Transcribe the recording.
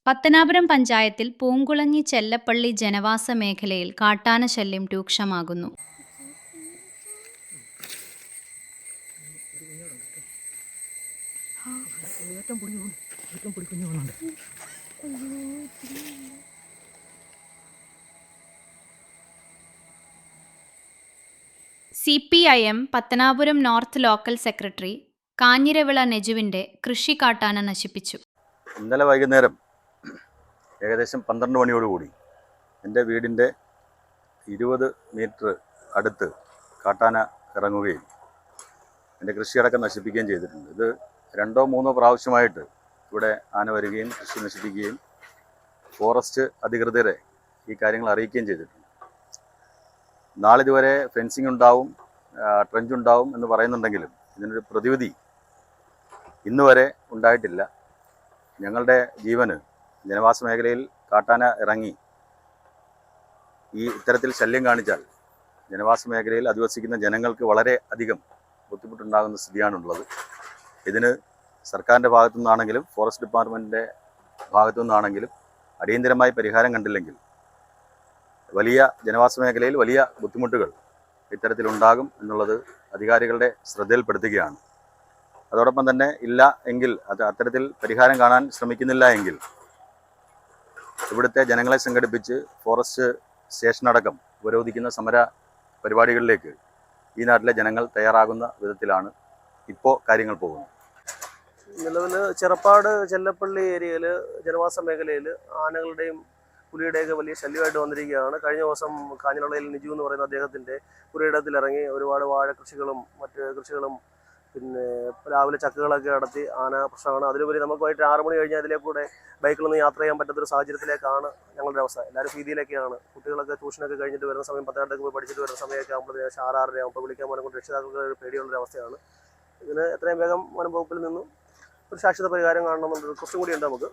പത്തനാപുരം പഞ്ചായത്തിൽ പൂങ്കുളഞ്ഞി ചെല്ലപ്പള്ളി ജനവാസ മേഖലയിൽ കാട്ടാന ശല്യം രൂക്ഷമാകുന്നു. CPIM Pathanapuram north local secretary Kanjiravila നെജുവിന്റെ കൃഷി കാട്ടാന നശിപ്പിച്ചു. ഇന്നലെ വൈകുന്നേരം ഏകദേശം 12 മണിയോടുകൂടി എൻ്റെ വീടിൻ്റെ 20 മീറ്റർ അടുത്ത് കാട്ടാന ഇറങ്ങുകയും എൻ്റെ കൃഷിയടക്കം നശിപ്പിക്കുകയും ചെയ്തിട്ടുണ്ട്. ഇത് 2 or 3 പ്രാവശ്യമായിട്ട് ഇവിടെ ആന വരികയും കൃഷി നശിപ്പിക്കുകയും ഫോറസ്റ്റ് അധികൃതരെ ഈ കാര്യങ്ങൾ അറിയിക്കുകയും ചെയ്തിട്ടുണ്ട്. നാളിതുവരെ ഫെൻസിങ് ഉണ്ടാവും, ട്രെഞ്ച് ഉണ്ടാവും എന്ന് പറയുന്നുണ്ടെങ്കിലും ഇതിനൊരു പ്രതിവിധി ഇന്ന് വരെ ഉണ്ടായിട്ടില്ല. ഞങ്ങളുടെ ജീവന് ജനവാസ മേഖലയിൽ കാട്ടാന ഇറങ്ങി ഇത്തരത്തിൽ ശല്യം കാണിച്ചാൽ ജനവാസ മേഖലയിൽ അധിവസിക്കുന്ന ജനങ്ങൾക്ക് വളരെ അധികം ബുദ്ധിമുട്ടുണ്ടാകുന്ന സ്ഥിതിയാണുള്ളത്. ഇതിന് സർക്കാരിൻ്റെ ഭാഗത്തു നിന്നാണെങ്കിലും ഫോറസ്റ്റ് ഡിപ്പാർട്ട്മെൻറ്റിൻ്റെ ഭാഗത്തു നിന്നാണെങ്കിലും അടിയന്തരമായി പരിഹാരം കണ്ടില്ലെങ്കിൽ വലിയ ജനവാസ മേഖലയിൽ വലിയ ബുദ്ധിമുട്ടുകൾ ഇത്തരത്തിലുണ്ടാകും എന്നുള്ളത് അധികാരികളുടെ ശ്രദ്ധയിൽപ്പെടുത്തുകയാണ്. അതോടൊപ്പം തന്നെ ഇല്ല എങ്കിൽ അത്തരത്തിൽ പരിഹാരം കാണാൻ ശ്രമിക്കുന്നില്ല എങ്കിൽ ഇവിടുത്തെ ജനങ്ങളെ സംഘടിപ്പിച്ച് ഫോറസ്റ്റ് സ്റ്റേഷനടക്കം ഉപരോധിക്കുന്ന സമര പരിപാടികളിലേക്ക് ഈ നാട്ടിലെ ജനങ്ങൾ തയ്യാറാകുന്ന വിധത്തിലാണ് ഇപ്പോൾ കാര്യങ്ങൾ പോകുന്നത്. നിലവിൽ ചെറപ്പാട് ചെല്ലപ്പള്ളി ഏരിയയിൽ ജനവാസ മേഖലയിൽ ആനകളുടെയും പുലിയുടെയൊക്കെ വലിയ ശല്യമായിട്ട് വന്നിരിക്കുകയാണ്. കഴിഞ്ഞ ദിവസം കാഞ്ഞിരവിളയിൽ നിജു എന്ന് പറയുന്ന അദ്ദേഹത്തിൻ്റെ പുരയിടത്തിലിറങ്ങി ഒരുപാട് വാഴ കൃഷികളും മറ്റ് കൃഷികളും പിന്നെ രാവിലെ ചക്കകളൊക്കെ നടത്തി ആന പ്രശ്നമാണ്. അതിലുപരി നമുക്ക് വൈകിട്ട് 6 മണി കഴിഞ്ഞാൽ അതിലേക്കൂടെ ബൈക്കിലൊന്നും യാത്ര ചെയ്യാൻ പറ്റാത്തൊരു സാഹചര്യത്തിലേക്കാണ് ഞങ്ങളുടെ അവസ്ഥ. എല്ലാവരും ഭീതിയിലൊക്കെയാണ്. കുട്ടികളൊക്കെ ട്യൂഷനൊക്കെ കഴിഞ്ഞിട്ട് വരുന്ന സമയം 10 പോയി പഠിച്ചിട്ട് വരുന്ന സമയമൊക്കെ ആകുമ്പോൾ 6-6:30 ആകുമ്പോൾ വിളിക്കാൻ പോലും കൊണ്ട് രക്ഷിതാക്കൾക്ക് ഒരു പേടിയുള്ളൊരവസ്ഥയാണ്. ഇതിന് എത്രയും വേഗം വനം വകുപ്പിൽ നിന്നും ഒരു ശാശ്വത പരിഹാരം കാണണമെന്നൊരു റിക്വസ്റ്റും കൂടി ഉണ്ട് നമുക്ക്.